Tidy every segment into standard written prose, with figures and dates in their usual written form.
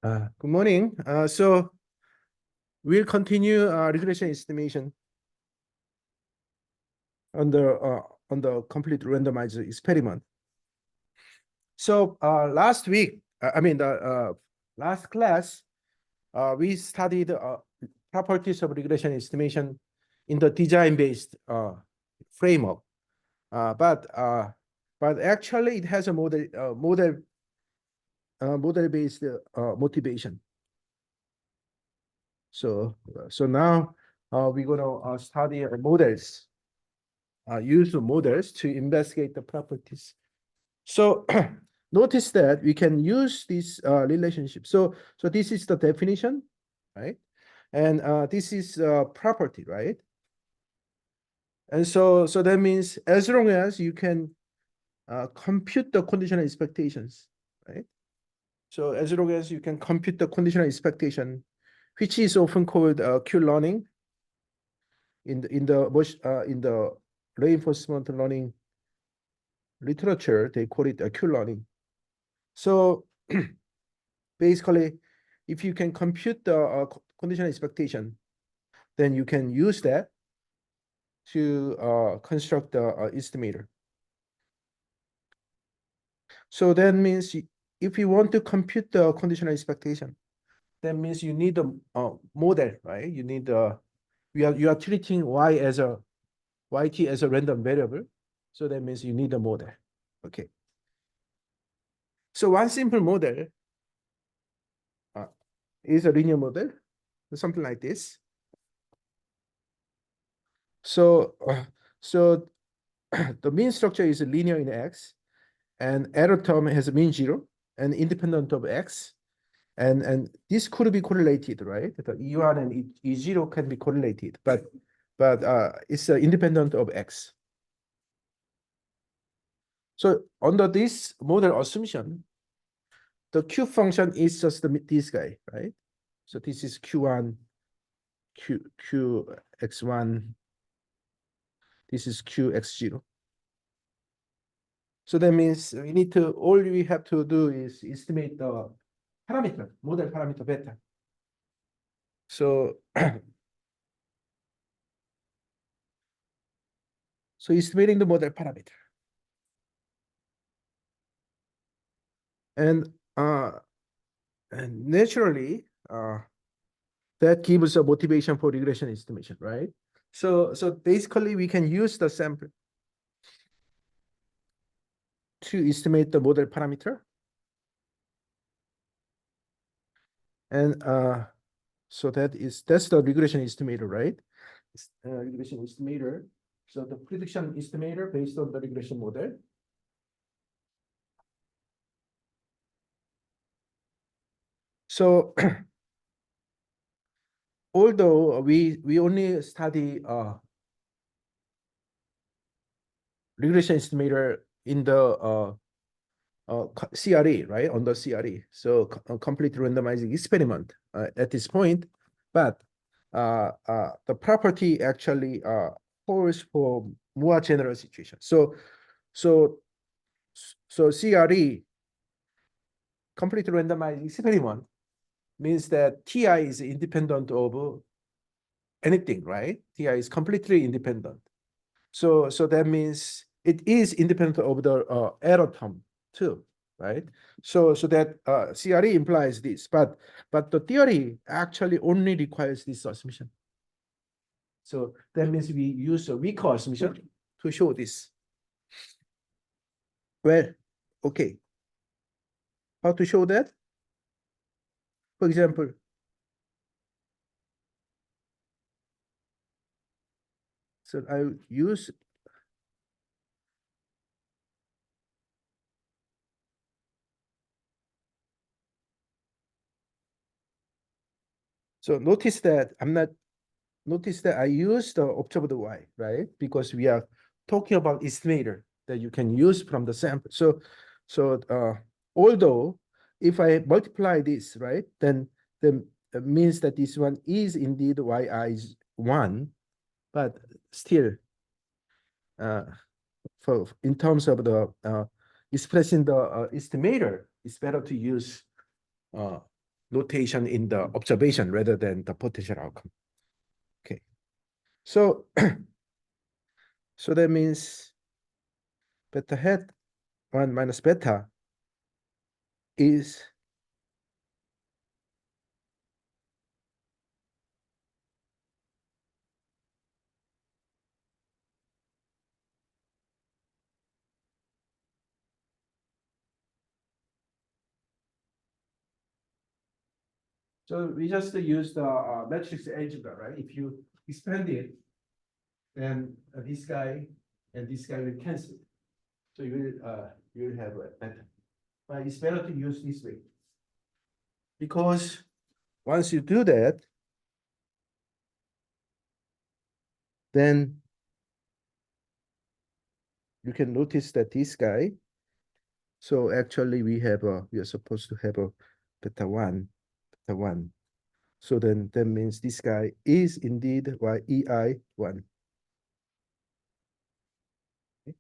Good morning. So we'll continue regression estimation on the complete randomized experiment. So last week, I mean the last class, we studied properties of regression estimation in the design-based framework. But actually, it has a model-based motivation. So now we're gonna study models, use models to investigate the properties. So notice that we can use this relationship. So this is the definition, right? And this is property, right? And so that means as long as you can compute the conditional expectations, right? So as long as you can compute the conditional expectation, which is often called Q-learning in the reinforcement learning literature, they call it Q-learning. So basically, if you can compute the conditional expectation, then you can use that to construct the estimator. So that means if you want to compute the conditional expectation, that means you need a model, right? You need you are treating yt as a random variable. So that means you need a model. Okay. So one simple model is a linear model, something like this. So the mean structure is linear in X, and error term has a mean 0 and independent of X. And this could be correlated, right? The E1 and E0 can be correlated, but it's independent of X. So under this model assumption, the Q function is just this guy, right? So this is Q1, QX1, this is QX0. So that means all we have to do is estimate the parameter, model parameter beta. So estimating the model parameter. And naturally, that gives a motivation for regression estimation, right? So basically, we can use the sample to estimate the model parameter. And so that's the regression estimator, right? Regression estimator. So the prediction estimator based on the regression model. So although we only study regression estimator in the CRE, right? On the CRE. So complete randomizing experiment at this point, but the property actually holds for more general situations. So CRE, complete randomizing experiment, means that TI is independent of anything, right? TI is completely independent. So that means it is independent of the error term too, right? So that CRE implies this, but the theory actually only requires this assumption. So that means we use a weaker assumption to show this. Well, okay. How to show that? For example, so I use so notice that I use the observed Y, right? Because we are talking about estimator that you can use from the sample. So although if I multiply this, right, then it means that this one is indeed yi is 1, but still for in terms of the expressing the estimator, it's better to use notation in the observation rather than the potential outcome. Okay. So, so that means beta hat 1 minus beta is so we just use the matrix algebra, right? If you expand it, then this guy and this guy will cancel. So you will have a beta. But it's better to use this way because once you do that, then you can notice that this guy. So actually, we are supposed to have a beta one. So then that means this guy is indeed YEI one. Okay.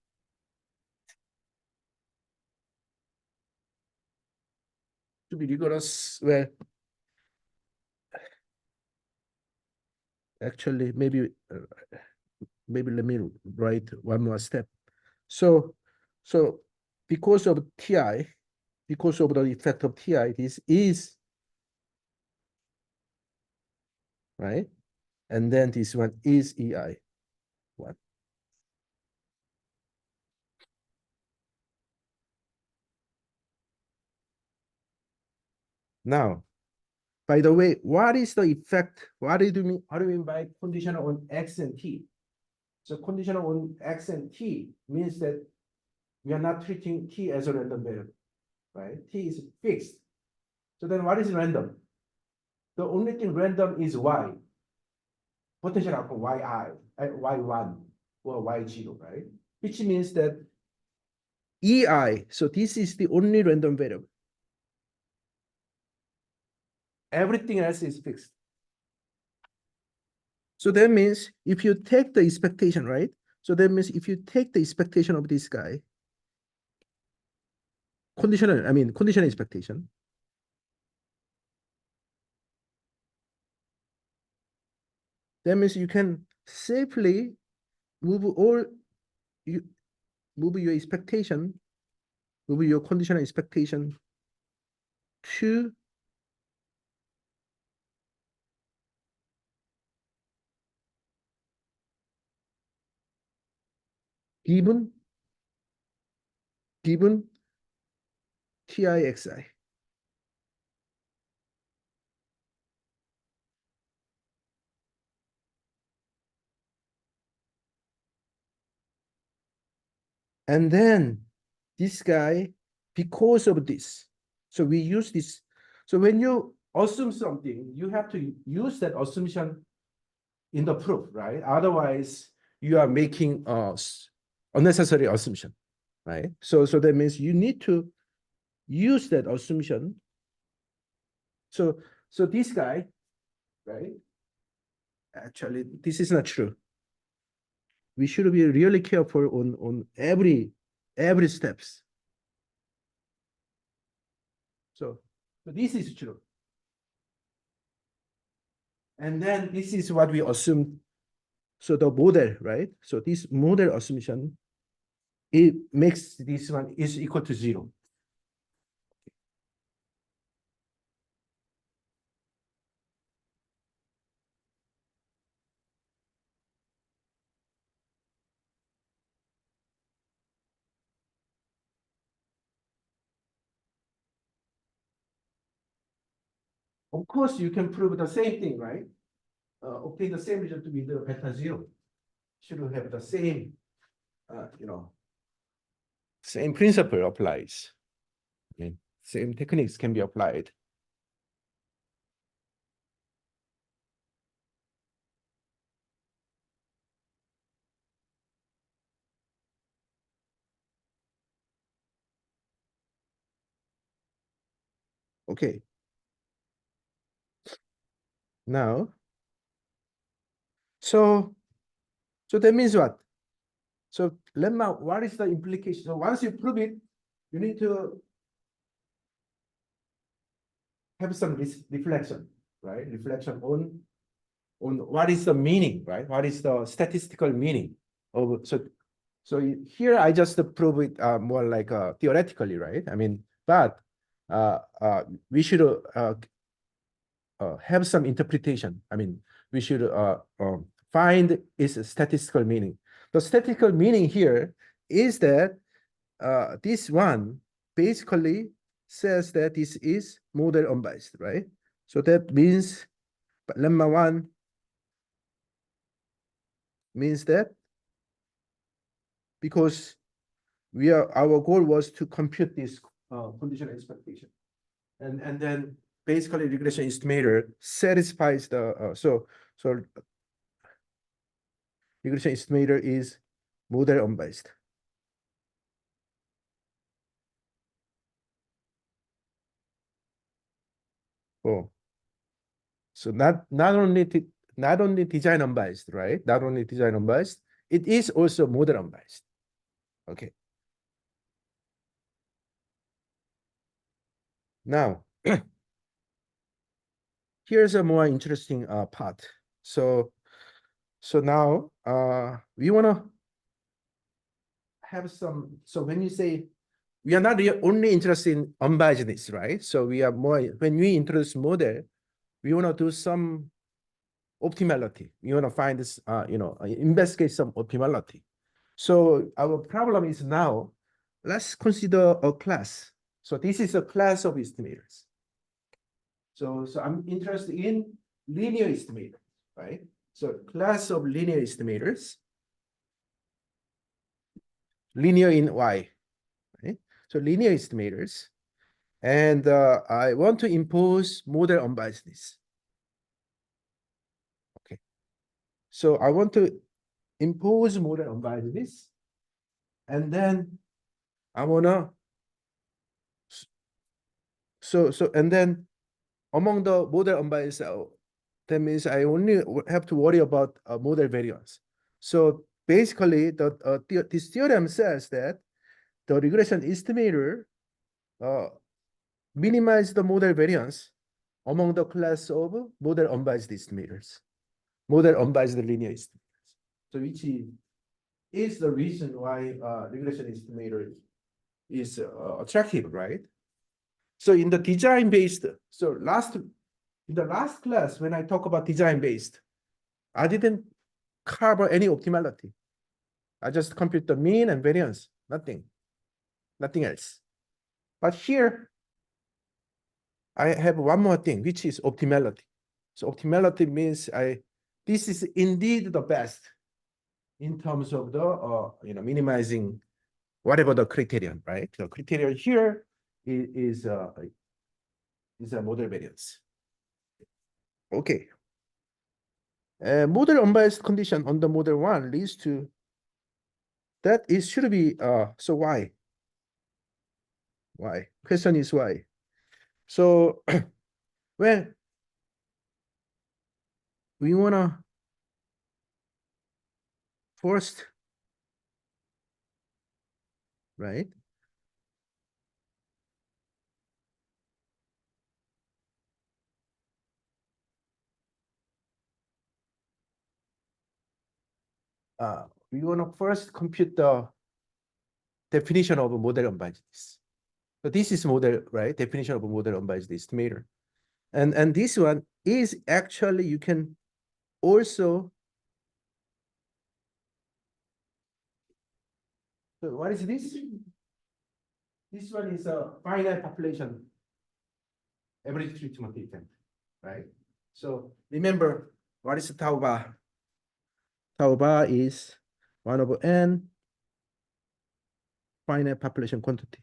To be rigorous, well, actually, maybe let me write one more step. So because of TI, because of the effect of TI, this is right, and then this one is EI one. Now, by the way, what is the effect? What do you mean? What do you mean by conditional on X and T? So conditional on X and T means that we are not treating T as a random variable, right? T is fixed. So then what is random? The only thing random is Y, potential outcome YI, Y1 or Y0, right? Which means that EI, so this is the only random variable. Everything else is fixed. So that means if you take the expectation, right? So that means if you take the expectation of this guy, conditional expectation. That means you can safely move all you move your expectation, move your conditional expectation to given TIXI. And then this guy, because of this, so we use this. So when you assume something, you have to use that assumption in the proof, right? Otherwise, you are making unnecessary assumption, right? So that means you need to use that assumption. So this guy, right? Actually, this is not true. We should be really careful on every steps. So this is true. And then this is what we assume. So the model, right? So this model assumption, it makes this one is equal to 0. Of course, you can prove the same thing, right? Obtain the same result with the beta 0. Should have the same, same principle applies. I mean, same techniques can be applied. Okay. Now, so that means what? So lemma, what is the implication? So once you prove it, you need to have some reflection, right? Reflection on what is the meaning, right? What is the statistical meaning of so here I just prove it more like theoretically, right? I mean, but we should have some interpretation. I mean, we should find its statistical meaning. The statistical meaning here is that this one basically says that this is model unbiased, right? So that means lemma one means that because our goal was to compute this conditional expectation, and then basically regression estimator satisfies the so regression estimator is model unbiased. Oh, so not only design unbiased, right? Not only design unbiased, it is also model unbiased. Okay. Now, here's a more interesting part. So now we want to have some. So when you say we are not only interested in unbiasedness, right? So we are more when we introduce model, we want to do some optimality. We want to find this, investigate some optimality. So our problem is now, let's consider a class. So this is a class of estimators. So I'm interested in linear estimators, right? So class of linear estimators, linear in Y, right? So linear estimators, and I want to impose model unbiasedness. Okay, so I want to impose model unbiasedness, and then I wanna and then among the model unbiased, that means I only have to worry about model variance. So basically, this theorem says that the regression estimator minimize the model variance among the class of model unbiased estimators, model unbiased linear estimators. So which is the reason why regression estimator is attractive, right? So in the design based, in the last class, when I talk about design based, I didn't cover any optimality. I just compute the mean and variance, nothing else. But here, I have one more thing, which is optimality. So optimality means this is indeed the best in terms of the minimizing whatever the criterion, right? The criterion here is a model variance. Okay. Model unbiased condition on the model one leads to that it should be so why? Why? Question is why. So well, we wanna first, right? We wanna first compute the definition of a model unbiasedness. So this is model, right? Definition of a model unbiased estimator. And this one is actually, you can also, so what is this? This one is a finite population average treatment effect, right? So remember, what is tau bar? Tau bar is 1 over n finite population quantity.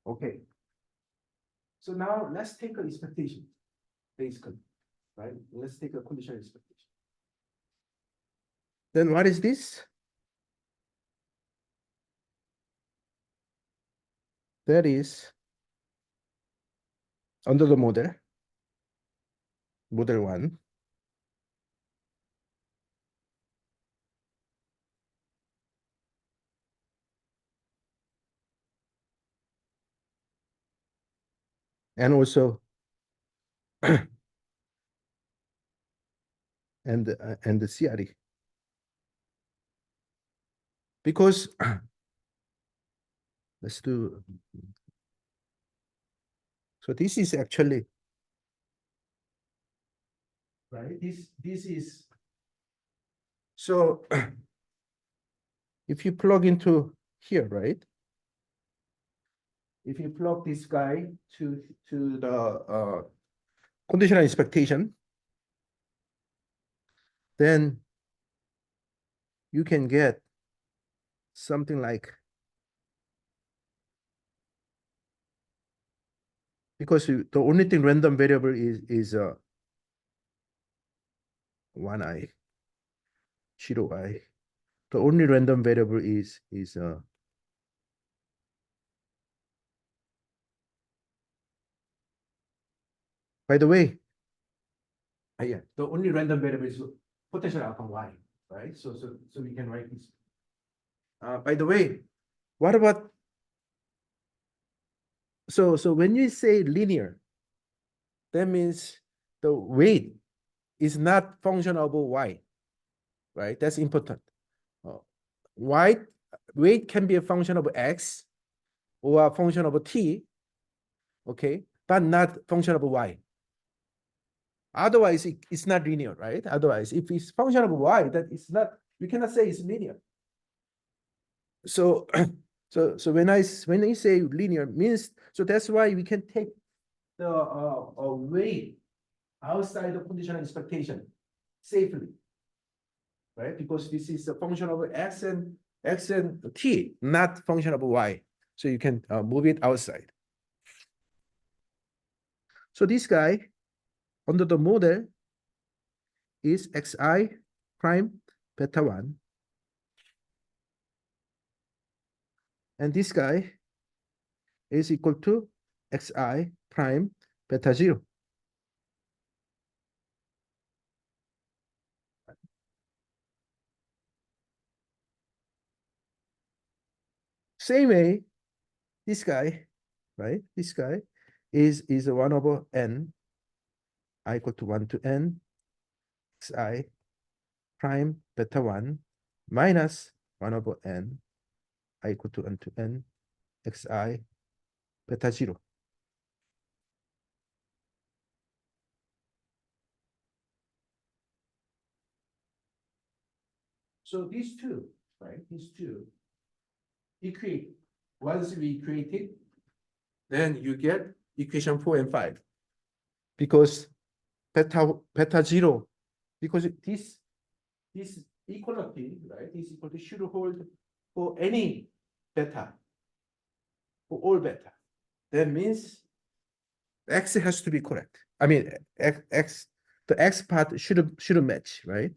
Okay. So now let's take an expectation, basically, right? Let's take a conditional expectation. Then what is this? That is under the model one. and also and the CRE, because let's do, so this is actually right. This is, so if you plug into here, right? If you plug this guy to the conditional expectation, then you can get something like, because the only thing random variable is 1i, 0i. The only random variable is by the way, yeah, the only random variable is potential outcome y, right? So we can write this. By the way, what about, so when you say linear, that means the weight is not function of y, right? That's important. Uh, y weight can be a function of x or a function of t, okay, but not function of y. Otherwise, it's not linear, right? Otherwise, if it's function of y, that it's not, we cannot say it's linear. So, so when I say linear means, so that's why we can take the weight outside the conditional expectation safely, right? Because this is a function of x and t, not function of y. So you can move it outside. So this guy under the model is xi prime beta 1. And this guy is equal to xi prime beta 0. Same way, this guy, right? This guy is 1 over n, I equal to 1 to n, xi prime beta 1 minus 1 over n, I equal to n to n, xi beta 0. So these two, right? These two equate. Once we equate it, then you get equation 4 and 5. Because beta 0, because this equality, right? This equality should hold for any beta, for all beta. That means x has to be correct. I mean, the x part should match, right?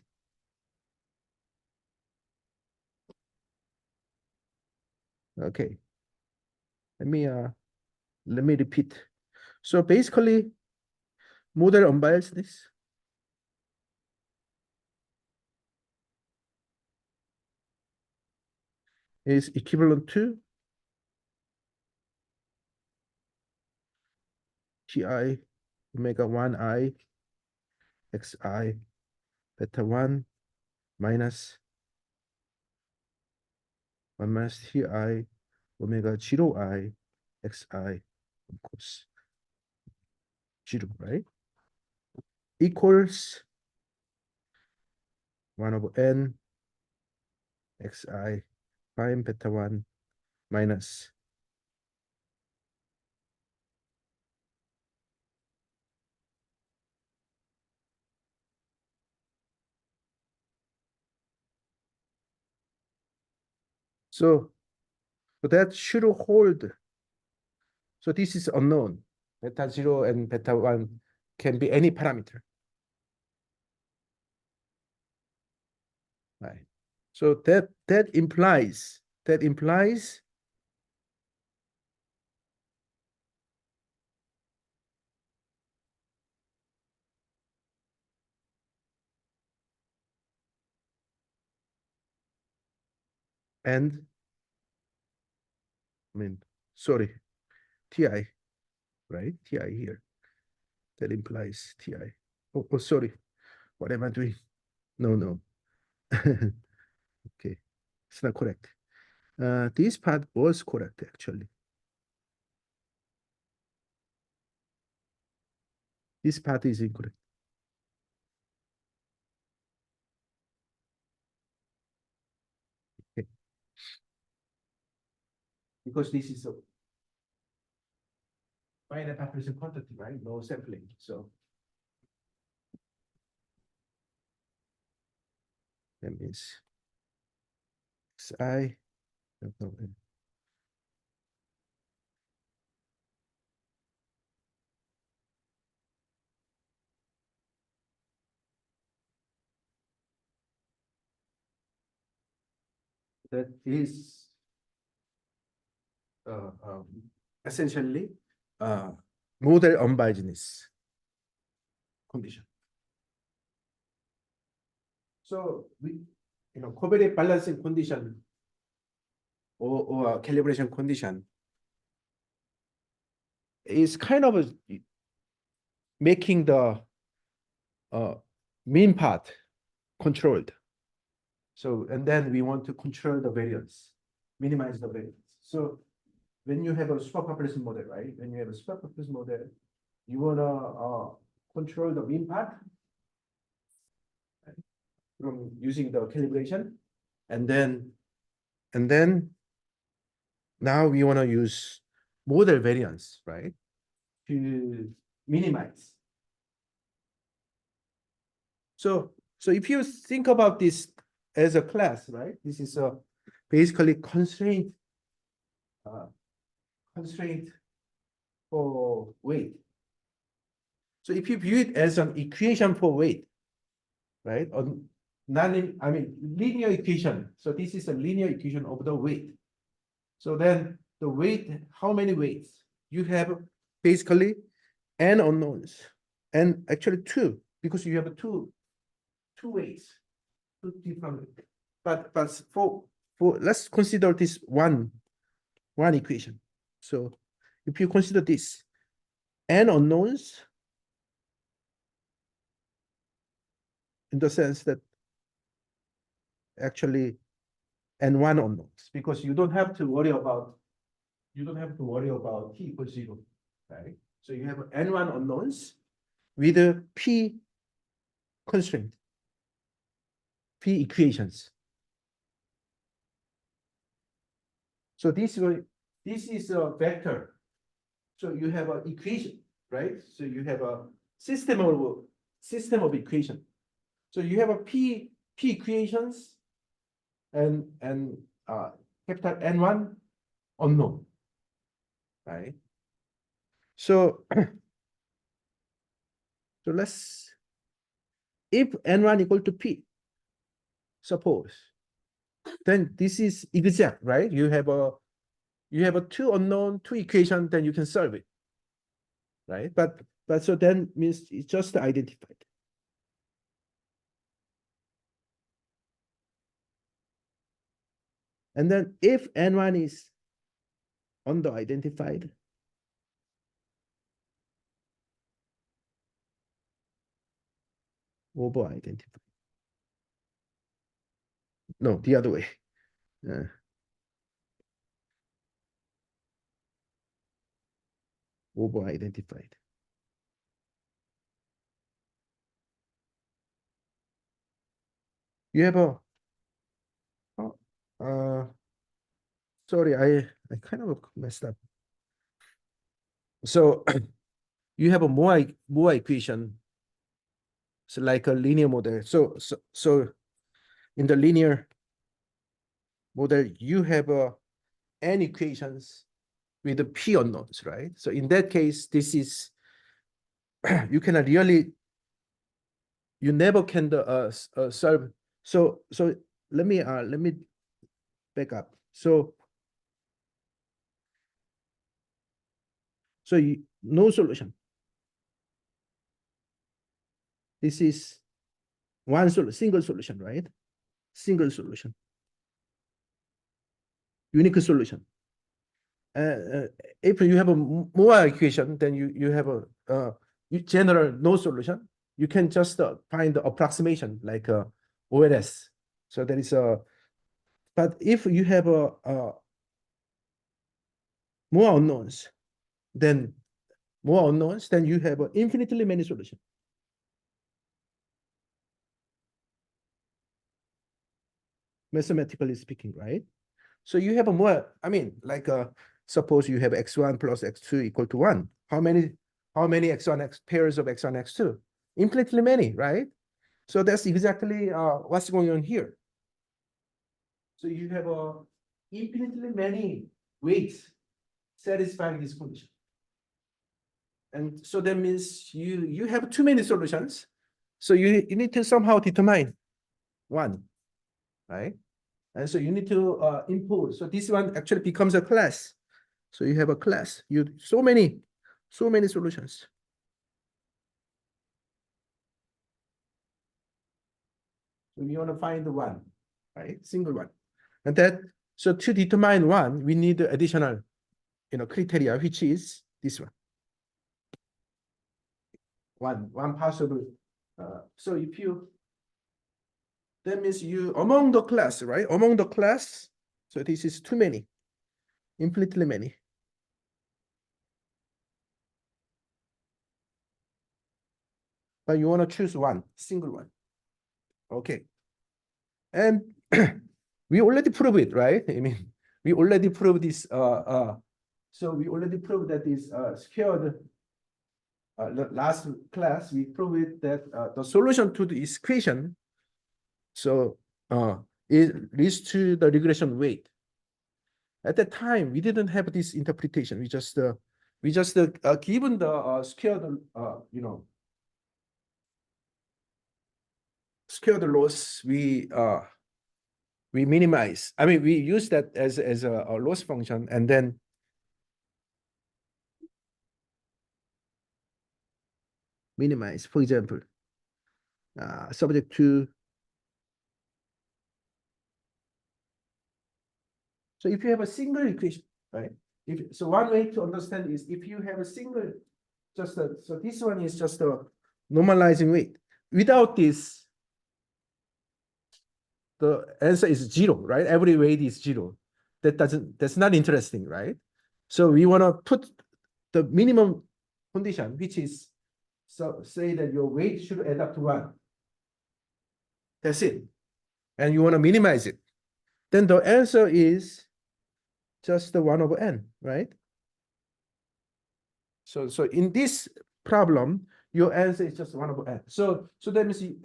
Okay. Let me repeat. So basically, model unbiasedness is equivalent to ti omega 1i xi beta 1 minus 1 minus ti omega 0i xi equals 0, right? Equals 1 over n xi prime beta 1 minus, so that should hold. So this is unknown. Beta 0 and beta 1 can be any parameter. Right. So that implies and, I mean, sorry, ti right? Ti here. That implies Ti. Oh, sorry. What am I doing? No, no. Okay. It's not correct. This part was correct, actually. This part is incorrect. Okay. Because this is a finite population quantity, right? No sampling. So that means Xi. No, no, that is uh, um, essentially model unbiasedness condition. So we, covariate balancing condition or calibration condition is kind of making the mean part controlled. So, and then we want to control the variance, minimize the variance. So when you have a superpopulation model, right? When you have a superpopulation model, you wanna control the mean part, right, from using the calibration, and then now we wanna use model variance, right, to minimize. So if you think about this as a class, right? This is a basically uh, constraint for weight. So if you view it as an equation for weight, right? On linear equation. So this is a linear equation of the weight. So then the weight, how many weights? You have basically n unknowns, and actually two, because you have two weights, two different. But for let's consider this one equation. So if you consider this n unknowns, in the sense that actually and one unknowns, because you don't have to worry about t equals 0, right? So you have n1 unknowns with a p constraint, p equations. So this is a vector. So you have an equation, right? So you have a system of equation. So you have a p equations and capital N1 unknown, right? So so let's, if N1 equal to P, suppose, then this is exact, right? You have a two unknown, two equation, then you can solve it, right? But so then means it's just identified. And then if N1 is under-identified, over-identified. No, the other way. Over-identified. You have a sorry, I kind of messed up. So you have a more equation. So like a linear model. So in the linear model, you have n equations with the p unknowns, right? So in that case, this is you cannot really, you never can solve. So let me back up. So no solution. This is single solution, right? Single solution, unique solution. uh, if you have a Moore equation, then you have a general no solution. You can just find the approximation like OLS. So there is a, but if you have a more unknowns, then you have infinitely many solutions. Mathematically speaking, right? So you have a more, I mean, like suppose you have x1 plus x2 equal to 1. How many x1 x pairs of x1 x2? Infinitely many, right? So that's exactly what's going on here. So you have infinitely many weights satisfying this condition. And so that means you have too many solutions. So you need to somehow determine one, right? And so you need to impose. So this one actually becomes a class. So you have a class. You so many solutions. So we want to find the one, right? Single one. And that, so to determine one, we need the additional, criteria, which is this one. One possible. So if you, that means you among the class, right? Among the class. So this is too many, infinitely many. But you want to choose one, single one. Okay. And we already proved it, right? I mean, we already proved this. So we already proved that this squared. The last class we proved that the solution to the equation, so it leads to the regression weight. At that time, we didn't have this interpretation. We just given the squared, squared loss, we minimize. I mean, we use that as a loss function, and then minimize. For example, subject to. So if you have a single equation, right? So one way to understand is if you have a single, so this one is just a normalizing weight. Without this, the answer is zero, right? Every weight is zero. That's not interesting, right? So we want to put the minimum condition, which is, so say that your weight should add up to one. That's it. And you want to minimize it. Then the answer is just the 1 over n, right? So in this problem, your answer is just 1 over n. So that means you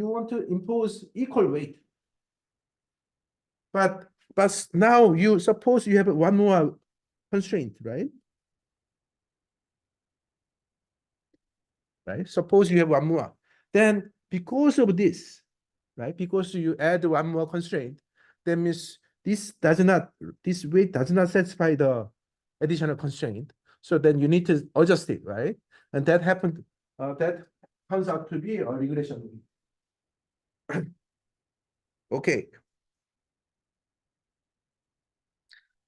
want to impose equal weight. But now you suppose you have one more constraint, right? Right? Suppose you have one more. Then because of this, right? Because you add one more constraint, that means this weight does not satisfy the additional constraint. So then you need to adjust it, right? And that turns out to be a regression. Okay.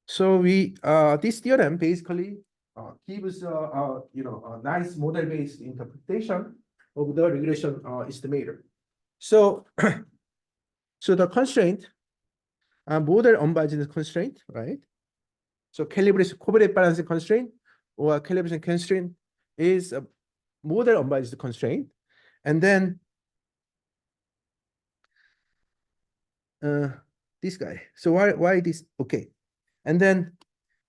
So this theorem basically gives a nice model-based interpretation of the regression estimator. So so the constraint, model unbiased constraint, right? So calibration covariate balancing constraint or calibration constraint is a model unbiased constraint, and then this guy. So why this? Okay, and then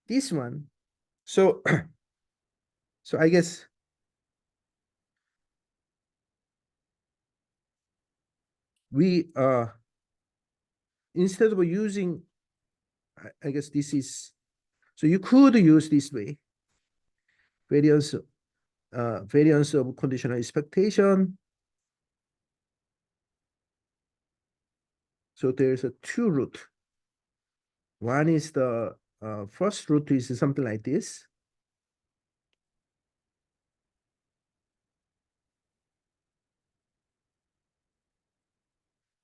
this one. So so I guess we instead of using, I guess this is, so you could use this way, variance variance of conditional expectation. So there's a two root. One is the first root is something like this.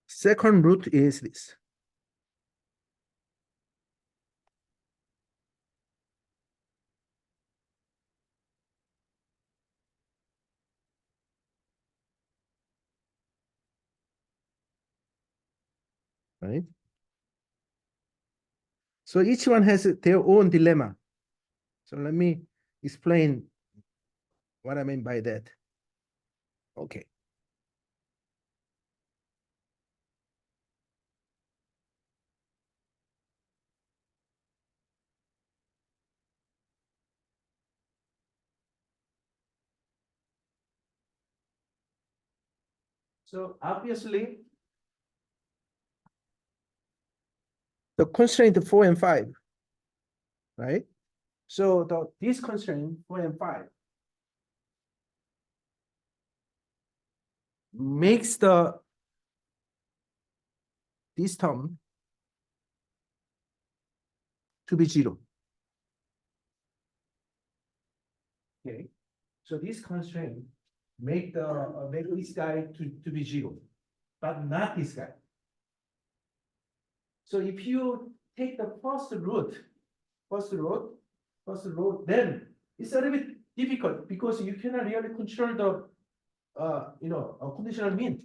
Second root is this. right? So each one has their own dilemma. So let me explain what I mean by that. Okay. So obviously, the constraint 4 and 5, right? So this constraint 4 and 5 makes this term to be 0. Okay. So this constraint make this guy to be 0, but not this guy. So if you take the first root, then it's a little bit difficult because you cannot really control the conditional mean,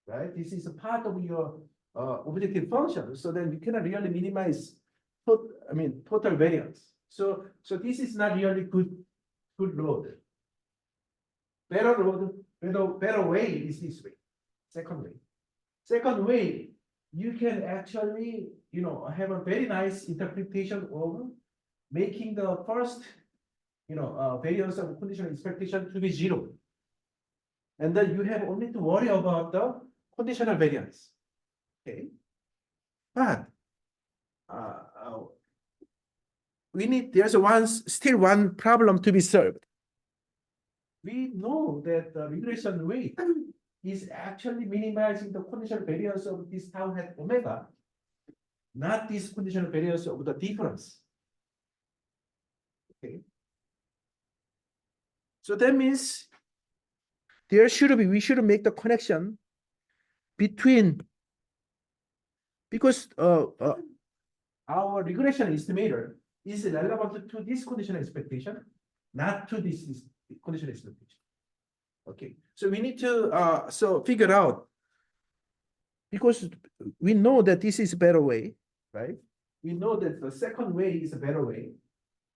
right? This is a part of your objective function. So then you cannot really minimize total variance. So this is not really good road. Better way is this way. Second way, you can actually have a very nice interpretation of making the first variance of conditional expectation to be 0. And then you have only to worry about the conditional variance. Okay. But there's still one problem to be solved. We know that the regression rate is actually minimizing the conditional variance of this tau hat omega, not this conditional variance of the difference. Okay. So that means we should make the connection between, because our regression estimator is relevant to this conditional expectation, not to this conditional expectation. Okay, so we need to figure out, because we know that this is a better way, right? We know that the second way is a better way.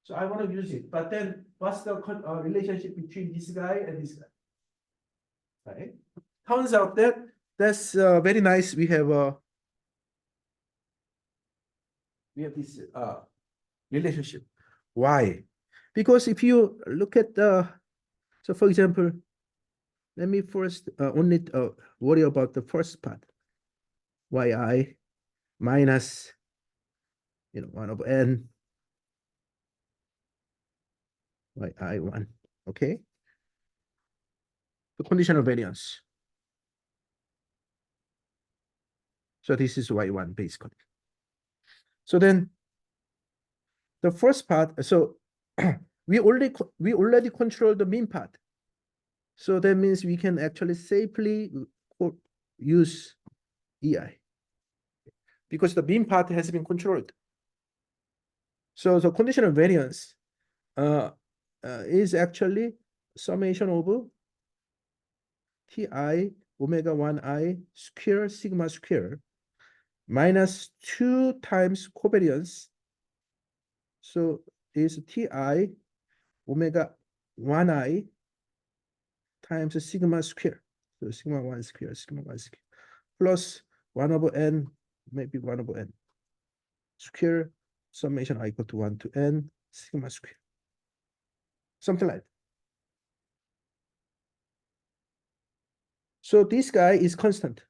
So I want to use it, but then what's the relationship between this guy and this guy? Right? Turns out that that's very nice. We have this relationship. Why? Because if you look at so for example, let me first only worry about the first part. Yi minus 1 over n yi1. Okay. The conditional variance. So this is y1 basically. So then the first part, so we already control the mean part. So that means we can actually safely use EI because the mean part has been controlled. So the conditional variance is actually summation of Ti omega 1i square sigma square minus 2 times covariance. So is Ti omega 1i times sigma square. So sigma 1 square plus 1 over n, maybe 1 over n square summation I equal to 1 to n sigma square. Something like that. So this guy is constant.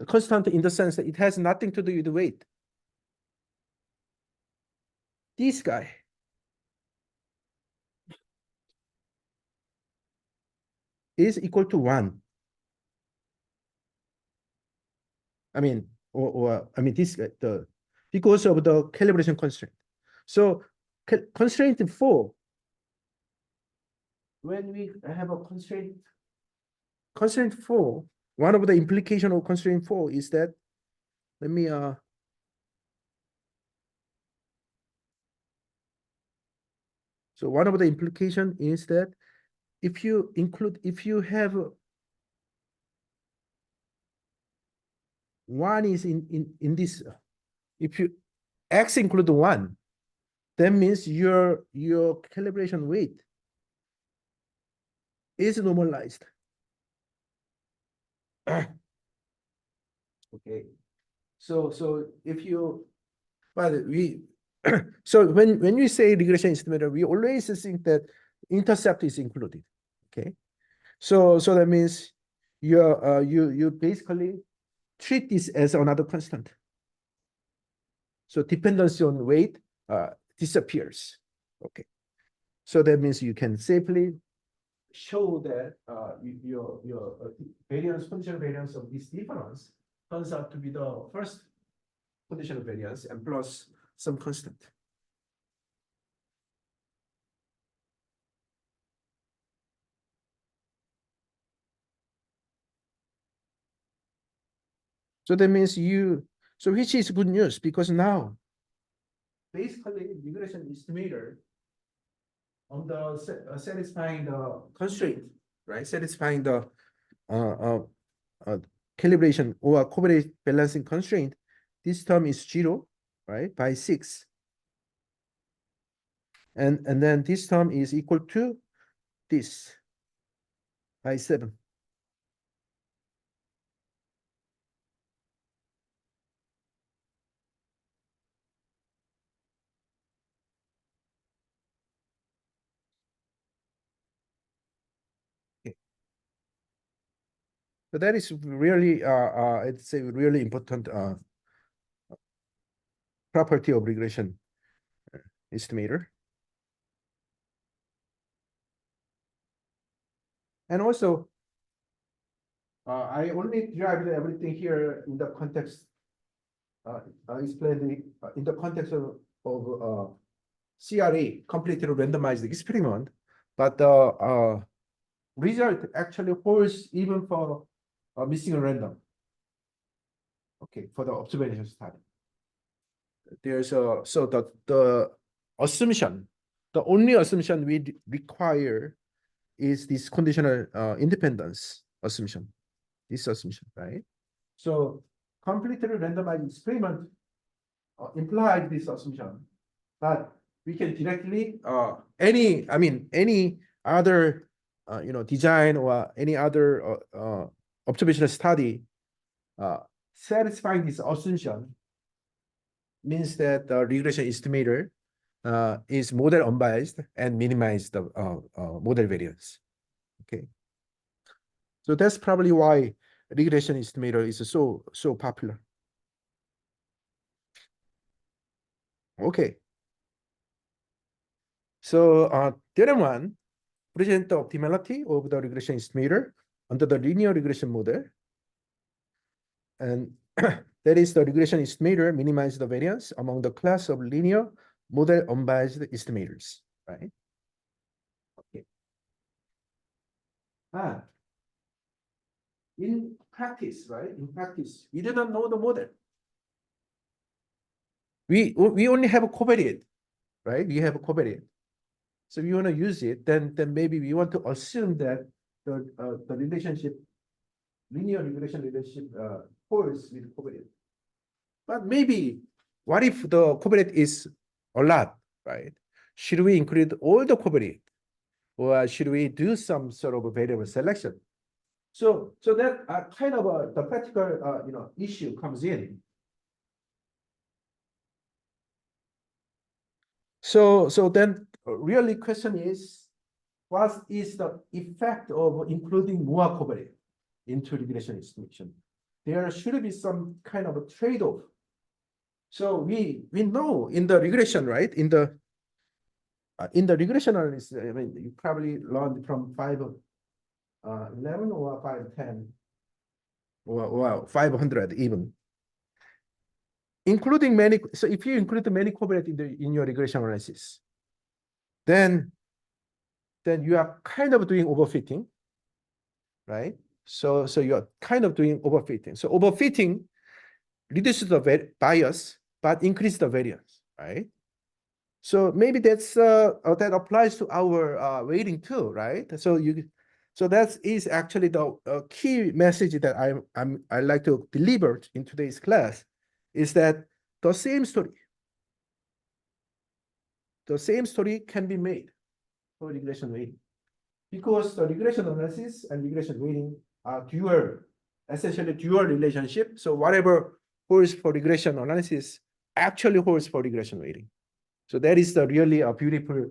Constant in the sense that it has nothing to do with the weight. This guy is equal to 1. I mean, this because of the calibration constraint. So constraint 4, when we have a constraint 4, one of the implication of constraint 4 is that, let me so one of the implication is that if you have one is in this, if you X include one, that means your calibration weight is normalized. Okay. So if you, but we, so when you say regression estimator, we always think that intercept is included. Okay. So that means you basically treat this as another constant. So dependency on weight disappears. Okay. So that means you can safely show that your variance, conditional variance of this difference turns out to be the first conditional variance and plus some constant. So that means so which is good news, because now basically regression estimator on the satisfying the constraint, right? Satisfying the calibration or covariance balancing constraint, this term is 0, right, by 6. And then this term is equal to this by 7. Okay. So that is really it's a really important property of regression estimator. And also, I only derived everything here in the context, explained in the context of CRE, completely randomized experiment, but the result actually holds even for missing random. Okay, for the observation study. There's a, so the assumption, the only assumption we require is this conditional independence assumption, this assumption, right? So completely randomized experiment implies this assumption, but we can directly any other design or any other observational study satisfying this assumption means that the regression estimator is model unbiased and minimize the model variance. Okay, so that's probably why regression estimator is so popular. Okay, so the other one present the optimality of the regression estimator under the linear regression model, and that is the regression estimator minimize the variance among the class of linear model unbiased estimators, right? Okay. In practice, right? In practice, we didn't know the model. We only have a covariate, right? We have a covariate. So we want to use it, then maybe we want to assume that the relationship, linear regression relationship holds with covariate. But maybe, what if the covariate is a lot, right? Should we include all the covariate, or should we do some sort of a variable selection? So that kind of the practical issue comes in. So then really question is, what is the effect of including more covariate into regression estimation? There should be some kind of a trade-off. So we know in the regression, right? In the regression analysis, I mean, you probably learned from 511 or 510 or 500 even. Including many, so if you include many covariate in your regression analysis, then you are kind of doing overfitting, right? So you're kind of doing overfitting. So overfitting reduces the bias, but increases the variance, right? So maybe that's that applies to our weighting too, right? So So that is actually the key message that I like to deliver in today's class, is that the same story can be made for regression weighting, because the regression analysis and regression weighting are essentially dual relationship. So whatever holds for regression analysis actually holds for regression weighting. So that is the really a beautiful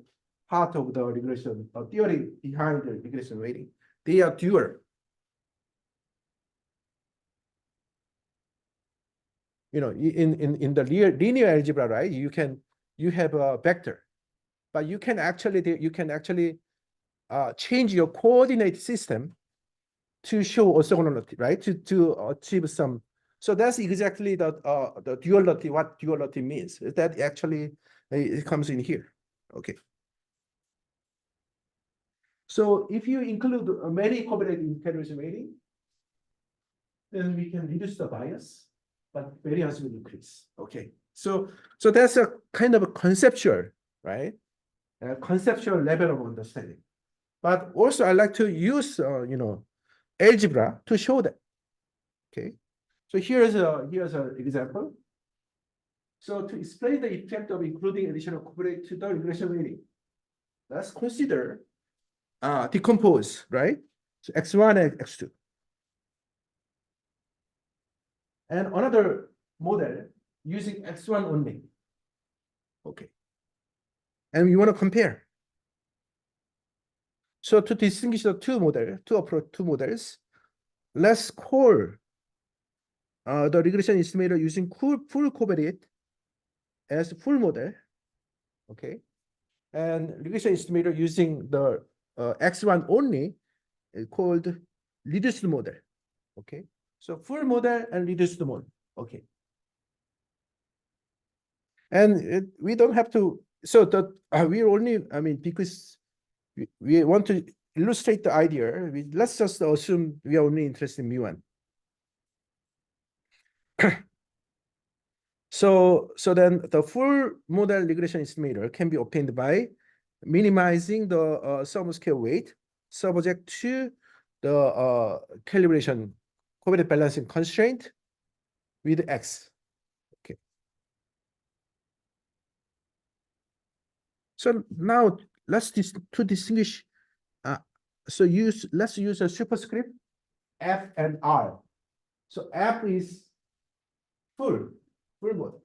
part of the regression theory behind the regression weighting. They are dual. You know, in the linear algebra, right? You have a vector, but you can actually change your coordinate system to show orthogonality, right? To achieve some. So that's exactly the duality. What duality means is that actually it comes in here. Okay. So if you include many covariate integration weighting, then we can reduce the bias, but variance will increase. Okay. So that's a kind of a conceptual, right? A conceptual level of understanding. But also I like to use algebra to show that. Okay. So here's an example. So to explain the effect of including additional covariate to the regression weighting, let's consider decompose, right? So x1 and x2. And another model using x1 only. Okay. And we want to compare. So to distinguish the two models, let's call the regression estimator using full covariate as full model. Okay. And regression estimator using the x1 only is called reduced model. Okay. So full model and reduced model. Okay. And we don't have to, so that we're only, I mean, because we want to illustrate the idea, let's just assume we are only interested in mu1. So then the full model regression estimator can be obtained by minimizing the sum scale weight subject to the calibration covariate balancing constraint with X. Okay. So now let's distinguish. Let's use a superscript F and R. So F is full mode.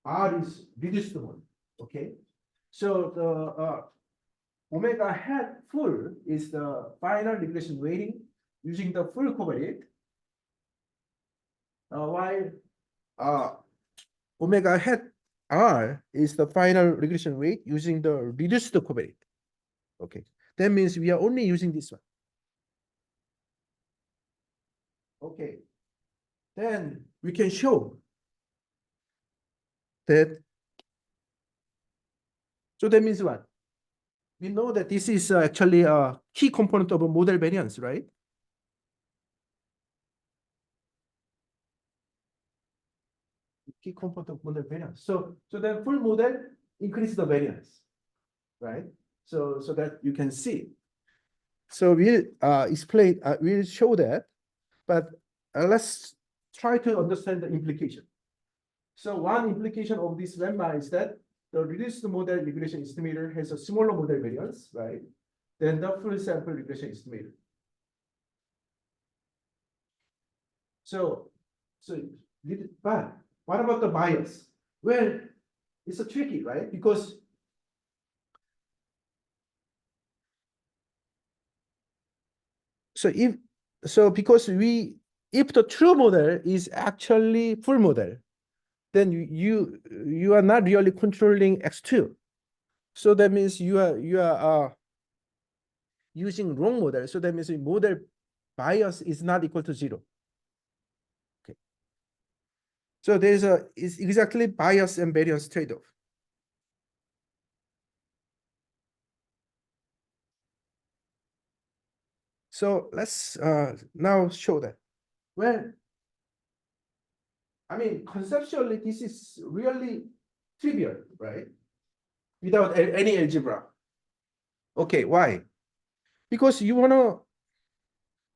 R is reduced mode. Okay. So the omega hat full is the final regression weighting using the full covariate, while omega hat R is the final regression weight using the reduced covariate. Okay, that means we are only using this one. Okay, then we can show that. So that means what? We know that this is actually a key component of a model variance, right? Key component of model variance. So then full model increases the variance, right? So that you can see. So we'll explain, we'll show that, but let's try to understand the implication. So one implication of this lemma is that the reduced model regression estimator has a smaller model variance, right, than the full sample regression estimator. But what about the bias? Well, it's a tricky, right? Because if the true model is actually full model, then you are not really controlling x2. So that means you are using wrong model. So that means the model bias is not equal to 0. Okay. So it's exactly bias and variance trade-off. So let's now show that. Well, I mean, conceptually, this is really trivial, right? Without any algebra. Okay, why? Because you want to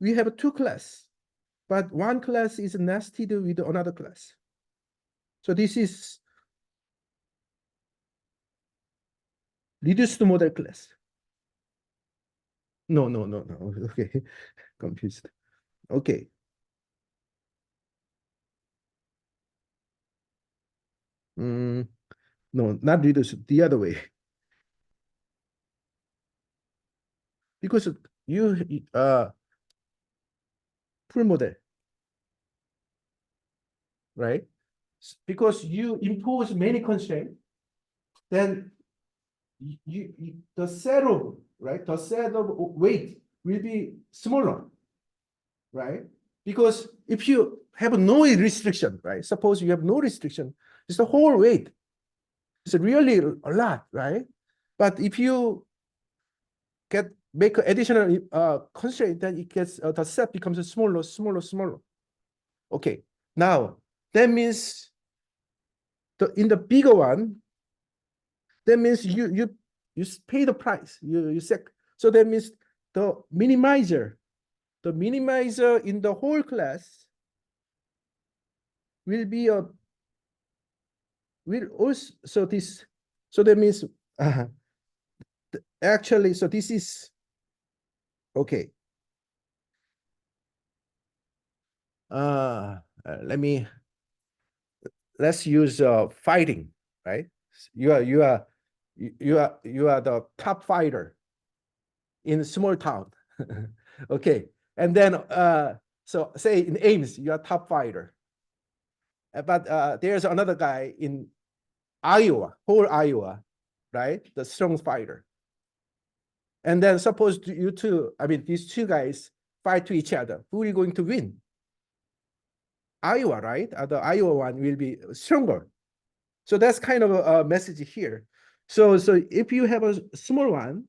we have two class, but one class is nested with another class. So this is reduced model class. No, no, no, no. Okay, confused. Okay. Mm, no, not reduced. The other way, because you full model, right? Because you impose many constraints, then the set of right, the set of weight will be smaller, right? Because if you have no restriction, right? Suppose you have no restriction, it's the whole weight. It's really a lot, right? But if you make additional constraint, then it gets the set becomes smaller, smaller, smaller. Okay, now that means in the bigger one, that means you pay the price. You set. So that means the minimizer in the whole class will be a will also so that means actually so this is okay. Let me let's use fighting, right? You are the top fighter in a small town. Okay, and then so say in Ames you are top fighter, but there's another guy in Iowa, whole Iowa, right? The strong fighter. And then suppose you two, I mean, these two guys fight to each other. Who are you going to win? Iowa, right? The Iowa one will be stronger. So that's kind of a message here. So if you have a small one,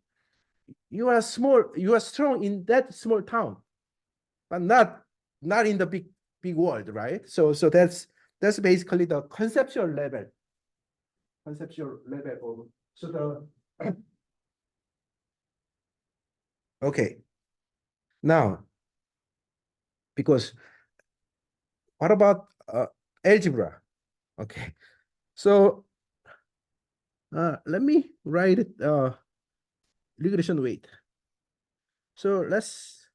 you are strong in that small town, but not in the big world, right? So that's basically the conceptual level. Conceptual level of so the okay. Now, because what about algebra? Okay, so let me write it regression weight. So let's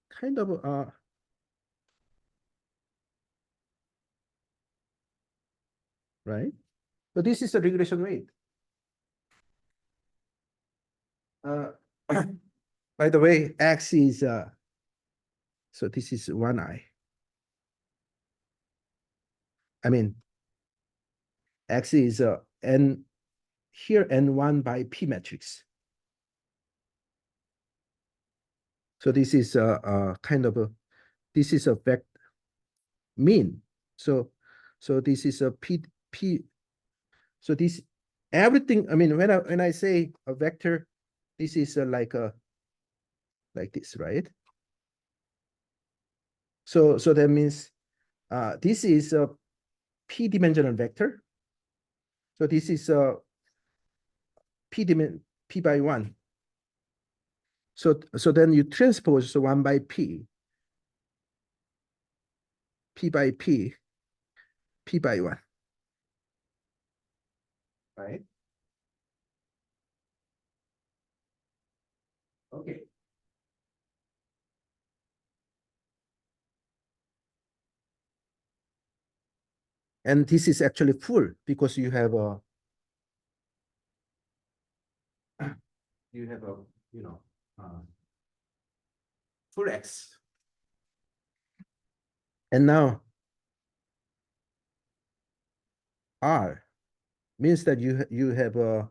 kind of right. So this is a regression weight. Uh, by the way, x is so this is 1i. I mean, x is n here n1 by p matrix. So this is kind of a this is a vector mean. So this is a p. So this everything. I mean, when I say a vector, this is like this, right? So that means this is a p-dimensional vector. So this is a p by 1. So then you transpose 1 by p by p by 1, right? Okay. And this is actually full because you have a you know uh, full x. And now r means that you have a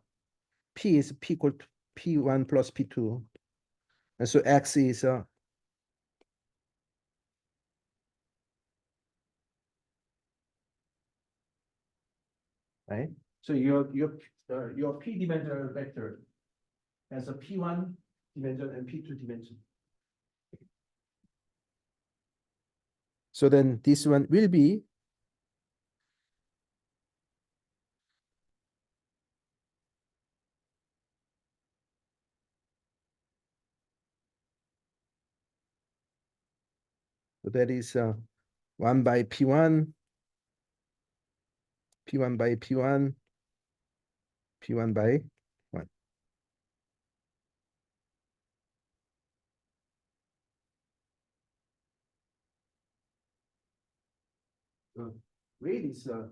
p is p equal to p1 plus p2, and so x is right. So your p-dimensional vector has a p1 dimension and p2 dimension. So then this one will be So that is 1 by P1, P1 by P1, P1 by 1. The weight is the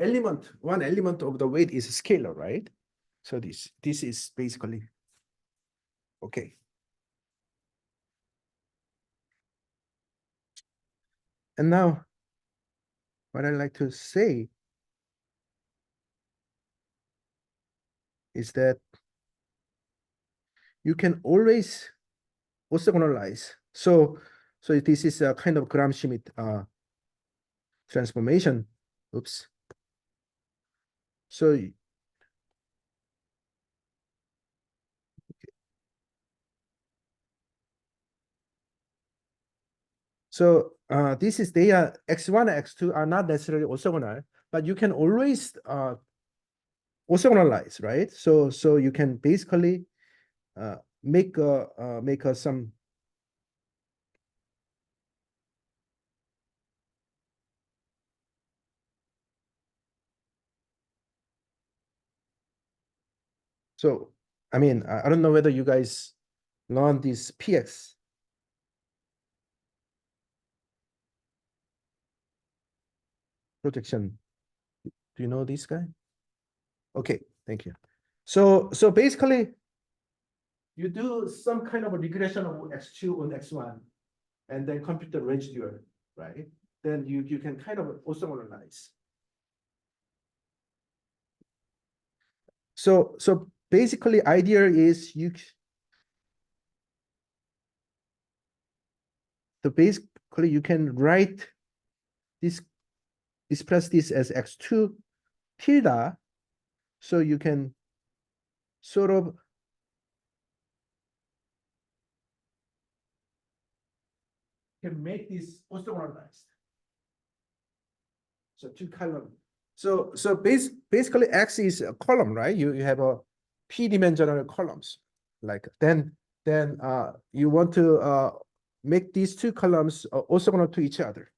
element, one element of the weight is scalar, right? So this is basically okay. And now what I like to say is that you can always orthogonalize. So this is a kind of Gram-Schmidt transformation. Oops. So this is they are x1 and x2 are not necessarily orthogonal, but you can always orthogonalize, right? So you can basically make some. So I mean, I don't know whether you guys learn this PX projection. Do you know this guy? Okay, thank you. So basically, you do some kind of a regression of x2 on x1, and then compute the residual, right? Then you can kind of orthogonalize. So basically, idea is basically you can write this, express this as x2 tilde, so you can sort of can make this orthogonalized. So two column. So basically X is a column, right? You have a p-dimensional columns. Like then you want to make these two columns orthogonal to each other.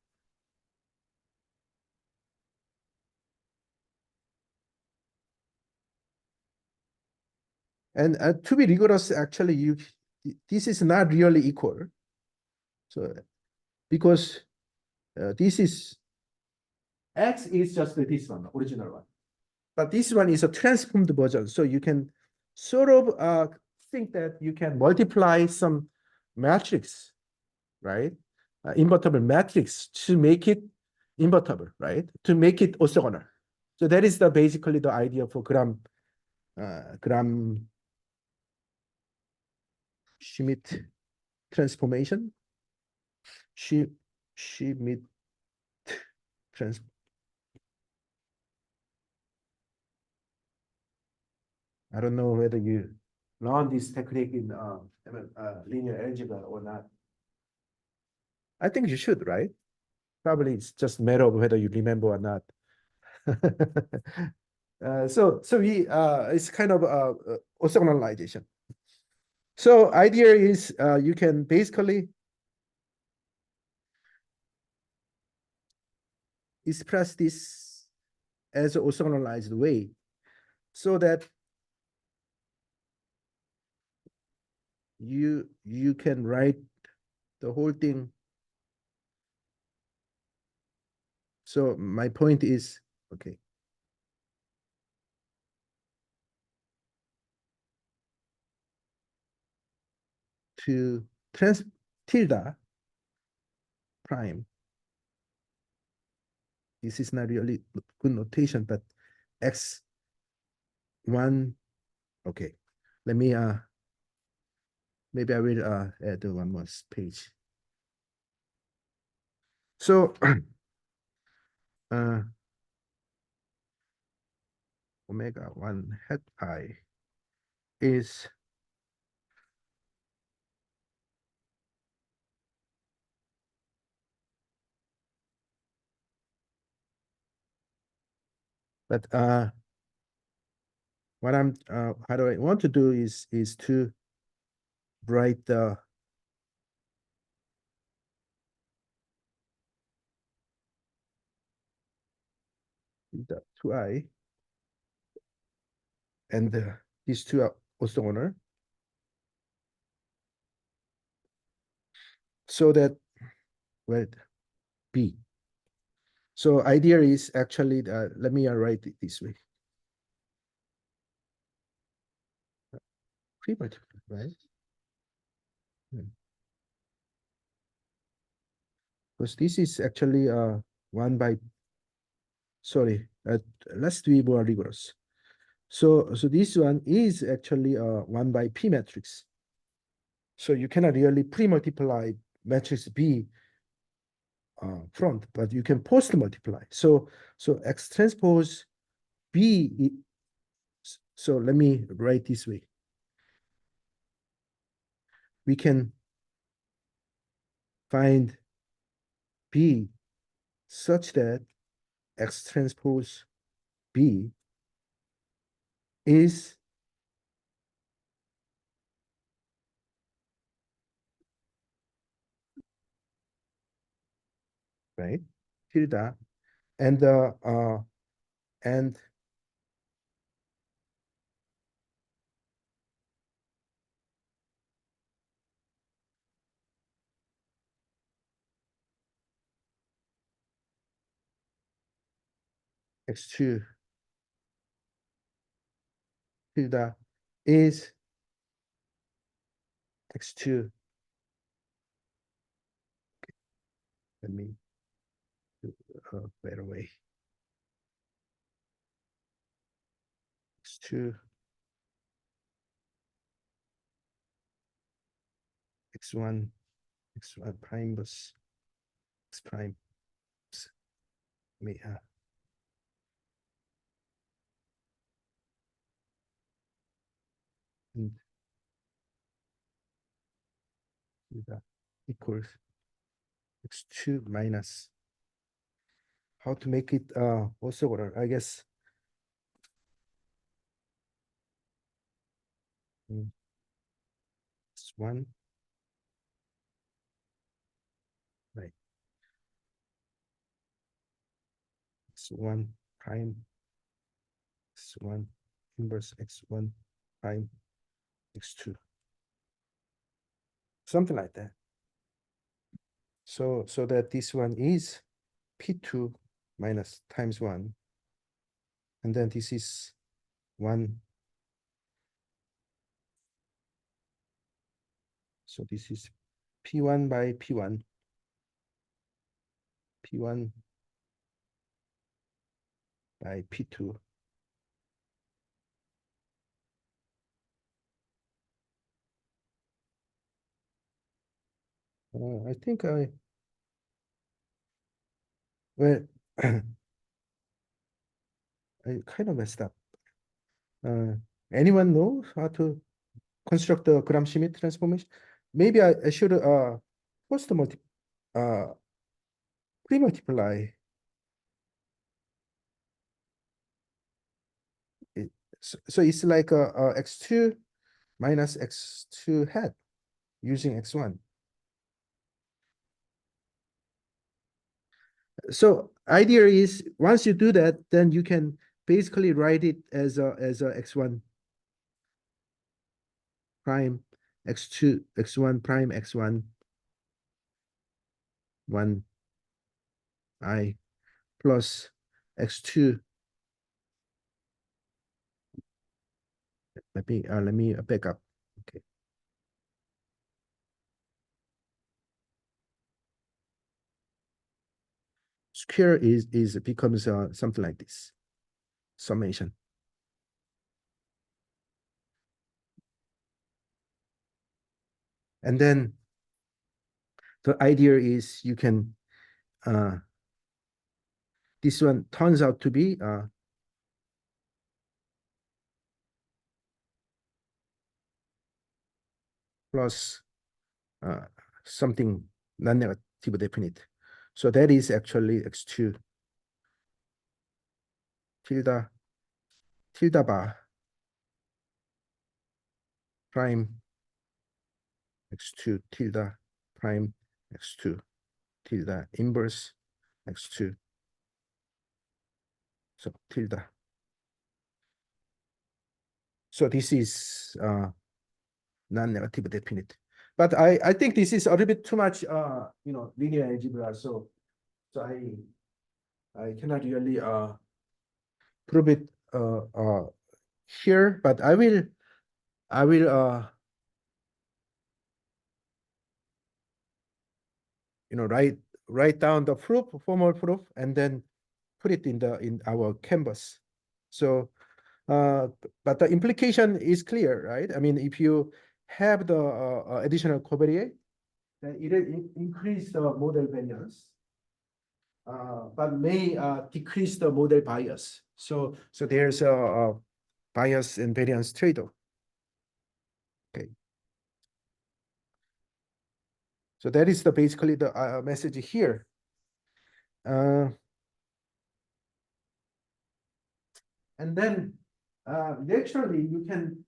And to be rigorous, actually, this is not really equal. So because this is X is just this one, original one. But this one is a transformed version. So you can sort of think that you can multiply some matrix, right? Invertible matrix to make it invertible, right? To make it orthogonal. So that is basically the idea for Gram Schmidt transformation. Schmidt trans. I don't know whether you learn this technique in linear algebra or not. I think you should, right? Probably it's just a matter of whether you remember or not. So we it's kind of orthogonalization. So idea is you can basically express this as an orthogonalized way, so that you can write the whole thing. So my point is, okay. To trans tilde prime. This is not really good notation, but x1, okay. Let me maybe I will add one more page. So omega 1 hat I is but what I'm how do I want to do is to write the tilde 2i, and these two are orthogonal, so that, well, b. So idea is actually, let me write it this way. Pre-multiply, right? Because this is actually 1 by, sorry, let's be more rigorous. So this one is actually 1 by P matrix. So you cannot really pre-multiply matrix B front, but you can post-multiply. So X transpose B, so let me write this way. We can find B such that X transpose B is right tilde and and X2 tilde is X2. Let me do a better way. X2 X1 X1 prime plus X prime. Me and tilde equals X2 minus, how to make it also order, I guess. X1, right, X1 prime, X1 inverse X1 prime, X2, something like that. So that this one is P2 minus times 1, and then this is 1. So this is P1 by P1, P1 by P2. I think well, I kind of messed up. Anyone know how to construct the Gram-Schmidt transformation? Maybe I should post multi uh pre-multiply it. So it's like x2 minus x2 hat using x1. So idea is once you do that, then you can basically write it as a x1 prime, x2, x1 prime, x1 1 I plus x2. Let me back up. Okay. Square is becomes something like this summation. And then the idea is you can this one turns out to be plus something non-negative definite. So that is actually x2 tilde tilde bar prime x2 tilde prime x2 tilde inverse x2. So tilde. So this is non-negative definite. But I think this is a little bit too much linear algebra. So I cannot really prove it here, but I will write down the proof, formal proof, and then put it in our canvas. So but the implication is clear, right? I mean, if you have the additional covariate, then it will increase the model variance, but may decrease the model bias. So there's a bias and variance trade-off. Okay. So that is basically the message here. And then naturally you can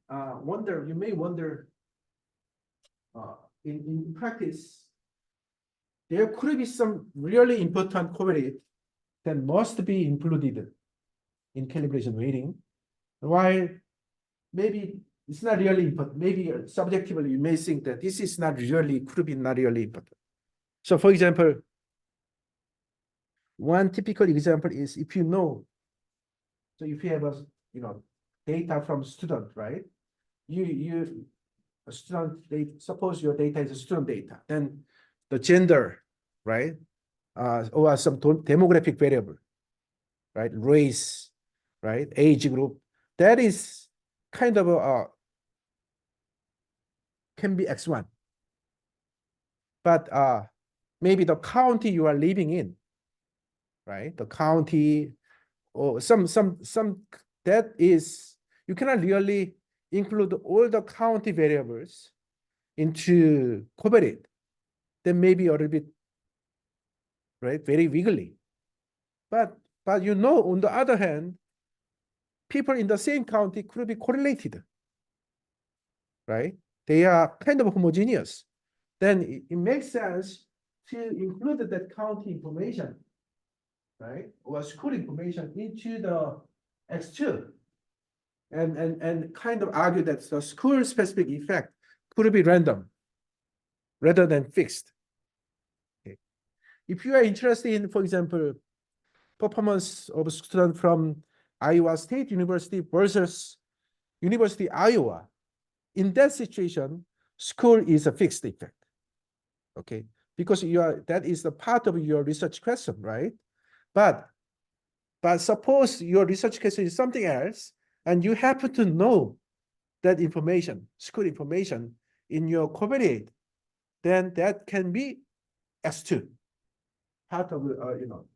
you may wonder, in practice, there could be some really important covariate that must be included in calibration weighting, while maybe it's not really important. Maybe subjectively you may think that this is not really, could be not really important. So for example, one typical example is if you know, so if you have data from student, right? A student, suppose your data is a student data, then the gender, right? Or some demographic variable, right? Race, right? Age group. That is kind of can be X1. But maybe the county you are living in, right? The county or some that is, you cannot really include all the county variables into covariate. Then maybe a little bit, right, very wiggly. But on the other hand, people in the same county could be correlated, right? They are kind of homogeneous. Then it makes sense to include that county information, right, or school information into the X2, and kind of argue that the school specific effect could be random rather than fixed. Okay. If you are interested in, for example, performance of a student from Iowa State University versus University of Iowa, in that situation, school is a fixed effect. Okay, because that is the part of your research question, right? But suppose your research question is something else, and you happen to know that information, school information, in your covariate, then that can be S2, part of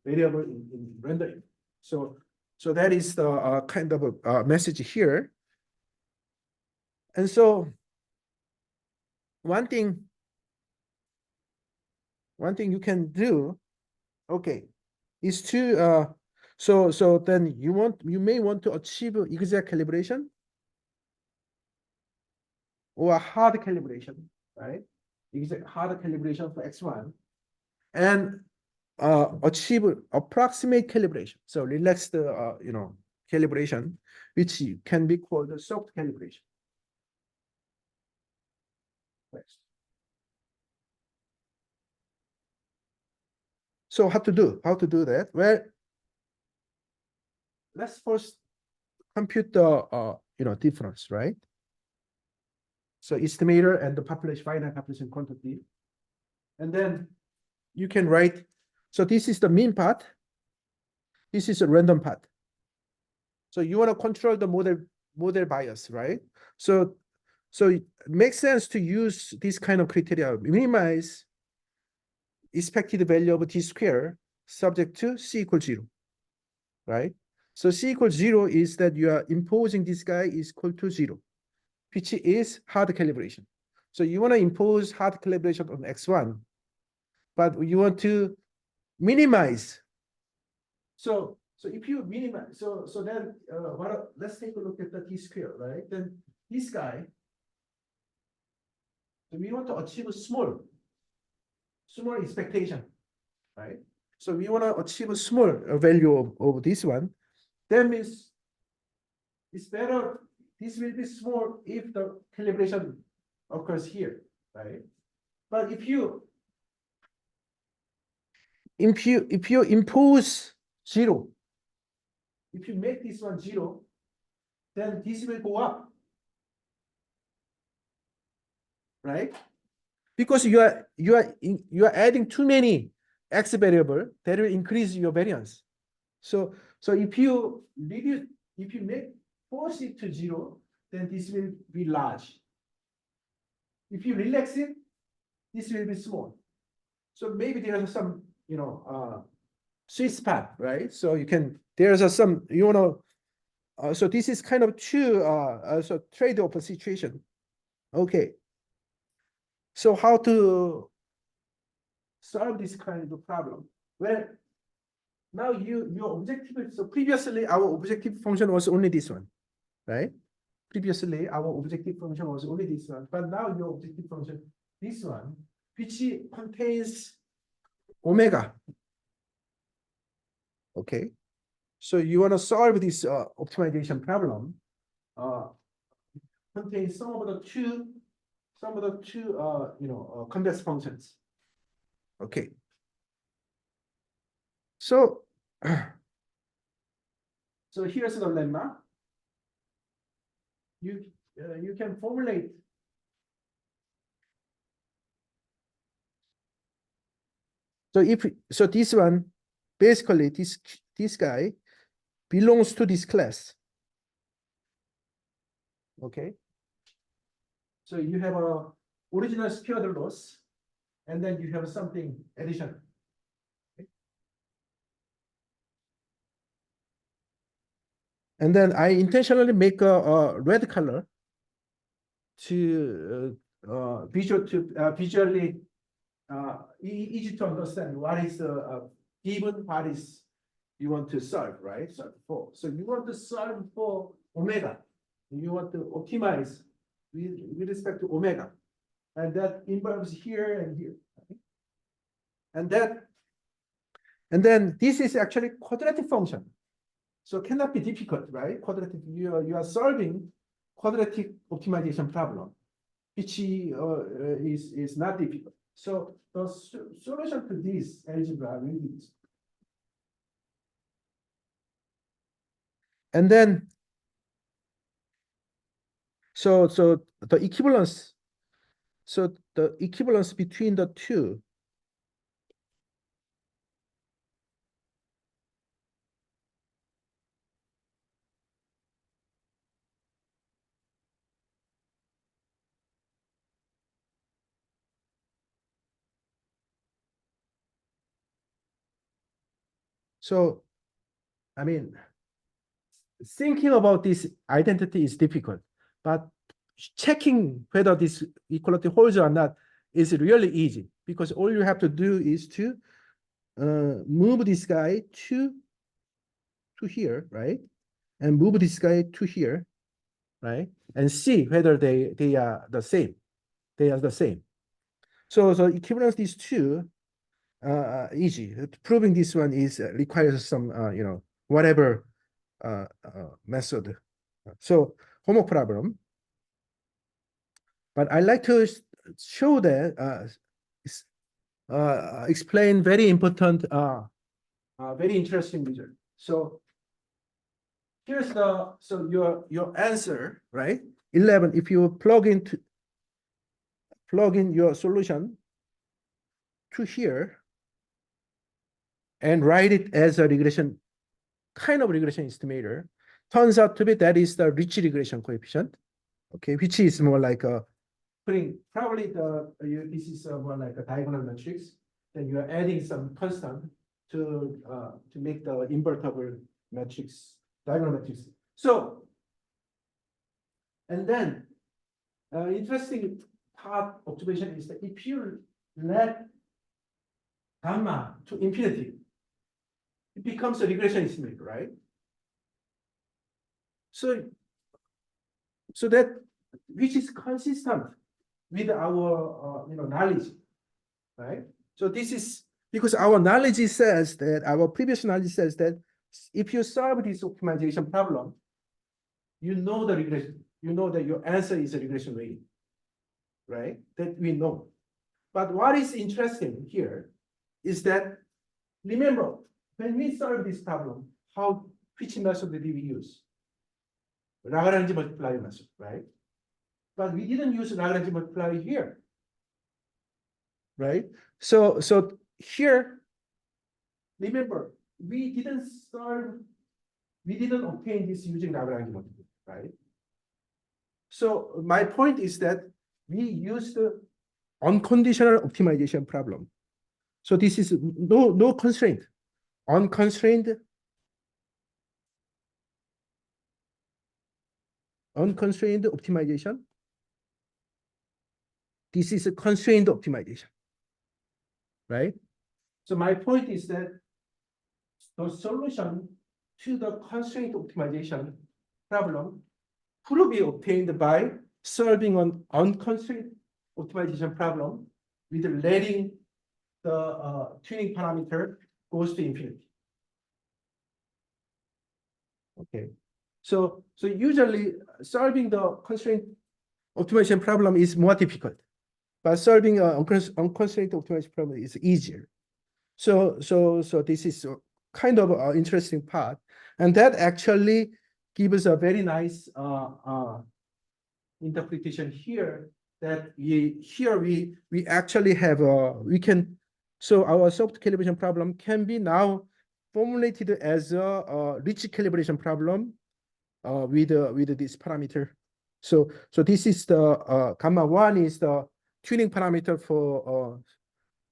variable in rendering. So that is the kind of a message here. And so one thing you can do, okay, is to so then you may want to achieve exact calibration or hard calibration, right? Exact hard calibration for X1, and achieve approximate calibration. So relaxed calibration, which can be called a soft calibration. Next. So how to do that? Well, let's first compute the difference, right? So estimator and the population, finite population quantity, and then you can write. So this is the mean part. This is a random part. So you want to control the model bias, right? So it makes sense to use this kind of criteria. Minimize expected value of t square subject to c equals 0, right? So c equals 0 is that you are imposing this guy is equal to 0, which is hard calibration. So you want to impose hard calibration on X1, but you want to minimize. So if you minimize, so then let's take a look at the t square, right? Then this guy, so we want to achieve a small expectation, right? So we want to achieve a small value of this one. that means it's better. This will be small if the calibration occurs here, right? But if you impose 0, if you make this one 0, then this will go up, right? Because you are adding too many x variable, that will increase your variance. So if you reduce, if you force it to 0, then this will be large. If you relax it, this will be small. So maybe there are some, sweet spot, right? So there's some, so this is kind of two, so trade-off situation. Okay. So how to solve this kind of problem? Well, now your objective, so previously our objective function was only this one, right? Previously our objective function was only this one, but now your objective function, this one, which contains omega. Okay. So you want to solve this optimization problem, contains some of the two convex functions. Okay. So so here's the lemma. You can formulate. So this one, basically this guy belongs to this class. Okay. So you have a original scalar loss, and then you have something addition. Okay. And then I intentionally make a red color to visually easy to understand what is the given, what is you want to solve, right? Solve for. So you want to solve for omega. You want to optimize with respect to omega. And that involves here and here. Okay? And then this is actually quadratic function. So cannot be difficult, right? Quadratic, you are solving quadratic optimization problem, which is not difficult. So the solution to this algebra will be this. And then, so the equivalence, so the equivalence between the two. So, I mean, thinking about this identity is difficult, but checking whether this equality holds or not is really easy, because all you have to do is to move this guy to here, right? And move this guy to here, right? And see whether they are the same. They are the same. So equivalence these two, easy. Proving this one is requires some whatever method. So homework problem. But I like to show that explain very important, very interesting result. So here's your answer, right? 11. If you plug in your solution to here and write it as a kind of regression estimator, turns out to be that is the rich regression coefficient, okay, which is more like a probably this is more like a diagonal matrix. Then you are adding some constant to make the invertible matrix, diagonal matrix. So, and then interesting part observation is that if you let gamma to infinity, it becomes a regression estimator, right? So that which is consistent with our knowledge, right? So this is because our knowledge says that our previous knowledge says that if you solve this optimization problem, you know the regression, you know that your answer is a regression rate, right? That we know. But what is interesting here is that, remember, when we solve this problem, which method did we use? Lagrange multiplier method, right? But we didn't use Lagrange multiplier here, right? So here, remember, we didn't obtain this using Lagrange multiplier, right? So my point is that we used the unconditional optimization problem. So this is no constraint. Unconstrained optimization. This is a constrained optimization, right? So my point is that the solution to the constraint optimization problem could be obtained by solving an unconstrained optimization problem with letting the tuning parameter goes to infinity. Okay, so usually solving the constraint optimization problem is more difficult, but solving an unconstrained optimization problem is easier. So this is kind of an interesting part, and that actually gives a very nice interpretation here. That we actually have so our soft calibration problem can be now formulated as a rich calibration problem with this parameter. So this is the gamma 1 is the tuning parameter for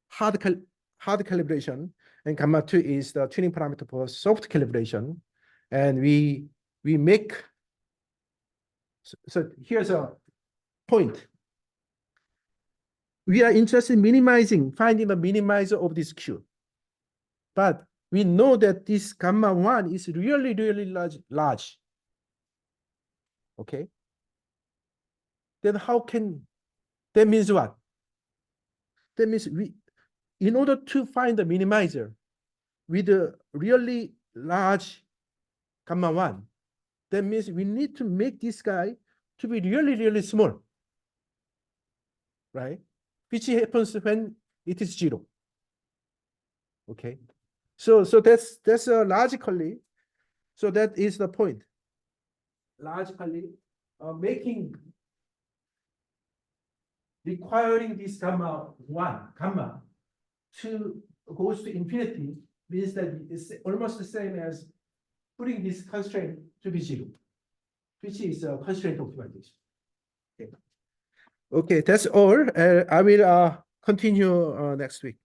hard calibration, and gamma 2 is the tuning parameter for soft calibration. And we make, so here's a point. We are interested in finding the minimizer of this Q. But we know that this gamma 1 is really large. Okay. Then that means what? That means in order to find the minimizer with a really large gamma 1, that means we need to make this guy to be really small, right? Which happens when it is 0. Okay, so that's logically, so that is the point. Logically, requiring this gamma to goes to infinity means that it's almost the same as putting this constraint to be 0, which is a constraint optimization. Okay, that's all. I will continue next week.